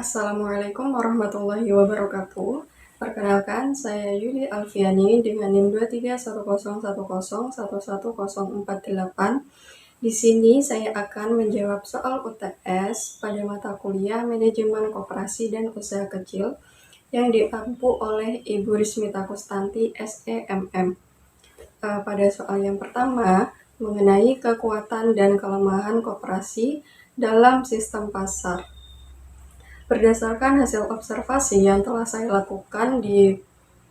Assalamualaikum warahmatullahi wabarakatuh. Perkenalkan, saya Yuli Alfiani dengan NIM 231010111048. Di sini saya akan menjawab soal UTS pada mata kuliah Manajemen Koperasi dan Usaha Kecil yang diampu oleh Ibu Rismita Kustanti, SEMM. Pada soal yang pertama, mengenai kekuatan dan kelemahan koperasi dalam sistem pasar. Berdasarkan hasil observasi yang telah saya lakukan di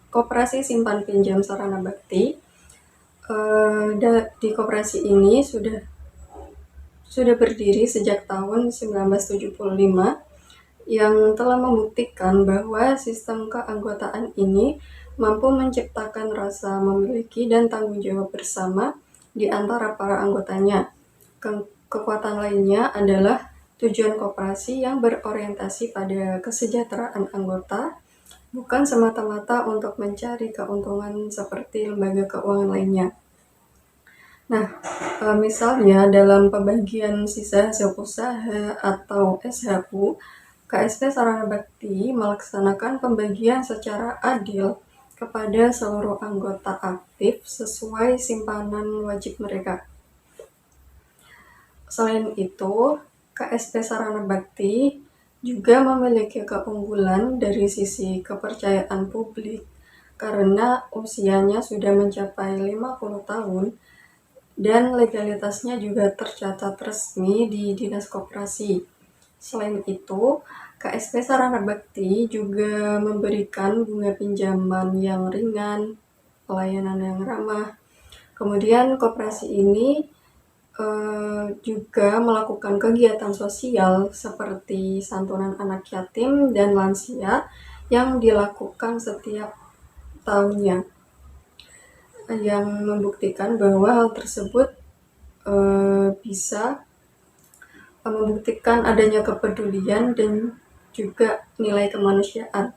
Koperasi Simpan Pinjam Sarana Bakti, di koperasi ini sudah berdiri sejak tahun 1975 yang telah membuktikan bahwa sistem keanggotaan ini mampu menciptakan rasa memiliki dan tanggung jawab bersama di antara para anggotanya. Kekuatan lainnya adalah tujuan koperasi yang berorientasi pada kesejahteraan anggota, bukan semata-mata untuk mencari keuntungan seperti lembaga keuangan lainnya. Nah, misalnya dalam pembagian sisa hasil usaha atau SHU, KSP Sarana Bakti melaksanakan pembagian secara adil kepada seluruh anggota aktif sesuai simpanan wajib mereka. Selain itu, KSP Sarana Bakti juga memiliki keunggulan dari sisi kepercayaan publik karena usianya sudah mencapai 50 tahun dan legalitasnya juga tercatat resmi di Dinas Koperasi. Selain itu, KSP Sarana Bakti juga memberikan bunga pinjaman yang ringan, pelayanan yang ramah. Kemudian koperasi ini juga melakukan kegiatan sosial seperti santunan anak yatim dan lansia yang dilakukan setiap tahunnya, yang membuktikan bahwa hal tersebut bisa membuktikan adanya kepedulian dan juga nilai kemanusiaan.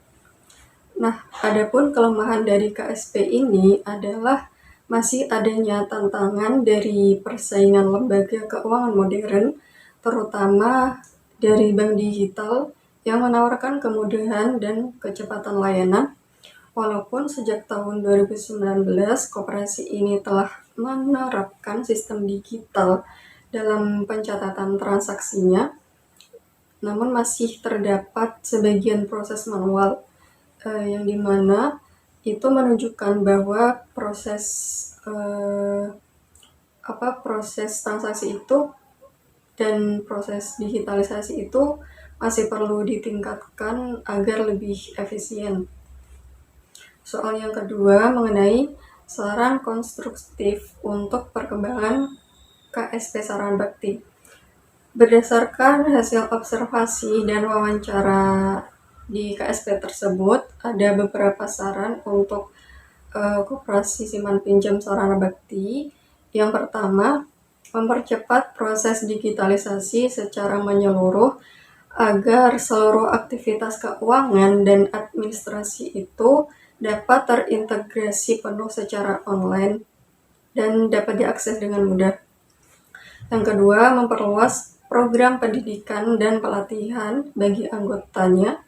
Nah, adapun kelemahan dari KSP ini adalah masih adanya tantangan dari persaingan lembaga keuangan modern, terutama dari bank digital yang menawarkan kemudahan dan kecepatan layanan. Walaupun sejak tahun 2019 koperasi ini telah menerapkan sistem digital dalam pencatatan transaksinya, namun masih terdapat sebagian proses manual yang dimana itu menunjukkan bahwa proses transaksi itu dan proses digitalisasi itu masih perlu ditingkatkan agar lebih efisien. Soal yang kedua mengenai saran konstruktif untuk perkembangan KSP Sarana Bakti. Berdasarkan hasil observasi dan wawancara di KSP tersebut, ada beberapa saran untuk Koperasi Simpan Pinjam Sarana Bakti. Yang pertama, mempercepat proses digitalisasi secara menyeluruh agar seluruh aktivitas keuangan dan administrasi itu dapat terintegrasi penuh secara online dan dapat diakses dengan mudah. Yang kedua, memperluas program pendidikan dan pelatihan bagi anggotanya,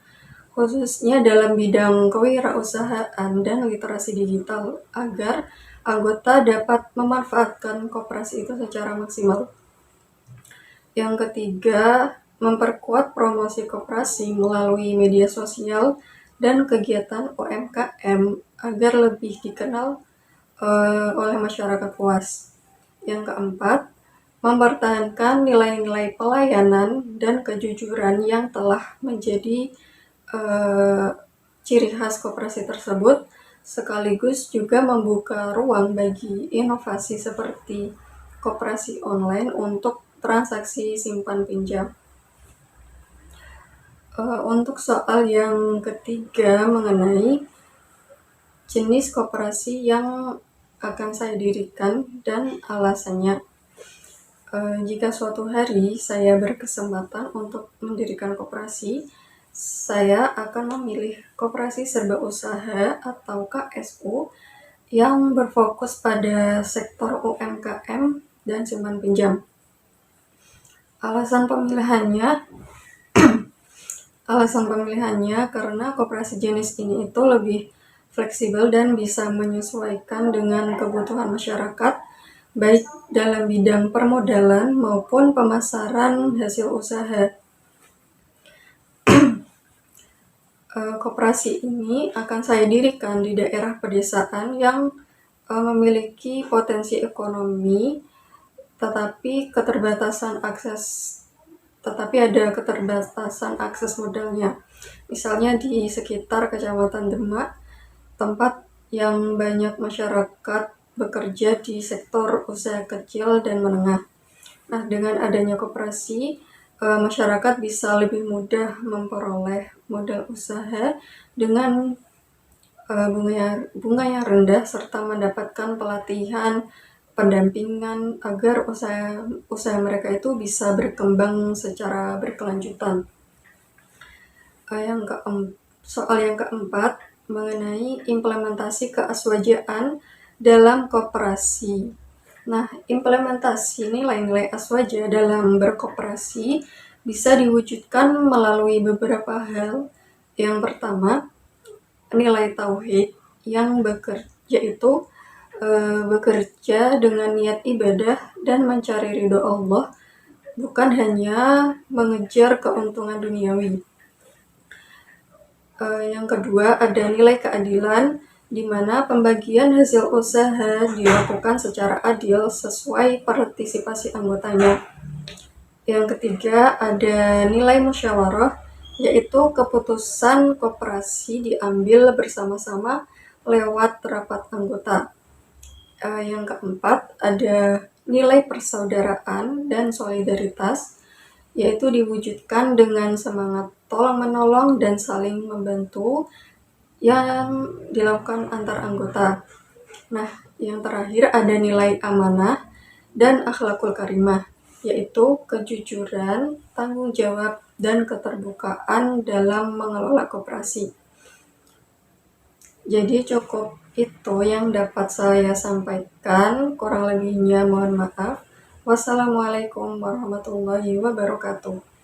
khususnya dalam bidang kewirausahaan dan literasi digital, agar anggota dapat memanfaatkan koperasi itu secara maksimal. Yang ketiga, memperkuat promosi koperasi melalui media sosial dan kegiatan UMKM agar lebih dikenal oleh masyarakat luas. Yang keempat, mempertahankan nilai-nilai pelayanan dan kejujuran yang telah menjadi ciri khas koperasi tersebut, sekaligus juga membuka ruang bagi inovasi seperti koperasi online untuk transaksi simpan pinjam. Untuk soal yang ketiga mengenai jenis koperasi yang akan saya dirikan dan alasannya. Jika suatu hari saya berkesempatan untuk mendirikan koperasi, saya akan memilih koperasi serba usaha atau KSU yang berfokus pada sektor UMKM dan simpan pinjam. Alasan pemilihannya Alasan pemilihannya karena koperasi jenis ini itu lebih fleksibel dan bisa menyesuaikan dengan kebutuhan masyarakat, baik dalam bidang permodalan maupun pemasaran hasil usaha. Koperasi ini akan saya dirikan di daerah pedesaan yang memiliki potensi ekonomi, tetapi ada keterbatasan akses modalnya. Misalnya di sekitar Kecamatan Demak, tempat yang banyak masyarakat bekerja di sektor usaha kecil dan menengah. Nah, dengan adanya koperasi, masyarakat bisa lebih mudah memperoleh modal usaha dengan bunga yang rendah serta mendapatkan pelatihan, pendampingan agar usaha mereka itu bisa berkembang secara berkelanjutan. Soal yang keempat mengenai implementasi keaswajaan dalam koperasi. Nah, implementasi nilai-nilai aswaja dalam berkoperasi bisa diwujudkan melalui beberapa hal. Yang pertama, nilai tauhid yang bekerja dengan niat ibadah dan mencari ridho Allah, bukan hanya mengejar keuntungan duniawi. Yang kedua, ada nilai keadilan, di mana pembagian hasil usaha dilakukan secara adil sesuai partisipasi anggotanya. Yang ketiga, ada nilai musyawarah, yaitu keputusan koperasi diambil bersama-sama lewat rapat anggota. Yang keempat, ada nilai persaudaraan dan solidaritas, yaitu diwujudkan dengan semangat tolong-menolong dan saling membantu yang dilakukan antar anggota. Nah, yang terakhir ada nilai amanah dan akhlakul karimah, yaitu kejujuran, tanggung jawab, dan keterbukaan dalam mengelola koperasi. Jadi cukup itu yang dapat saya sampaikan, kurang lebihnya mohon maaf. Wassalamualaikum warahmatullahi wabarakatuh.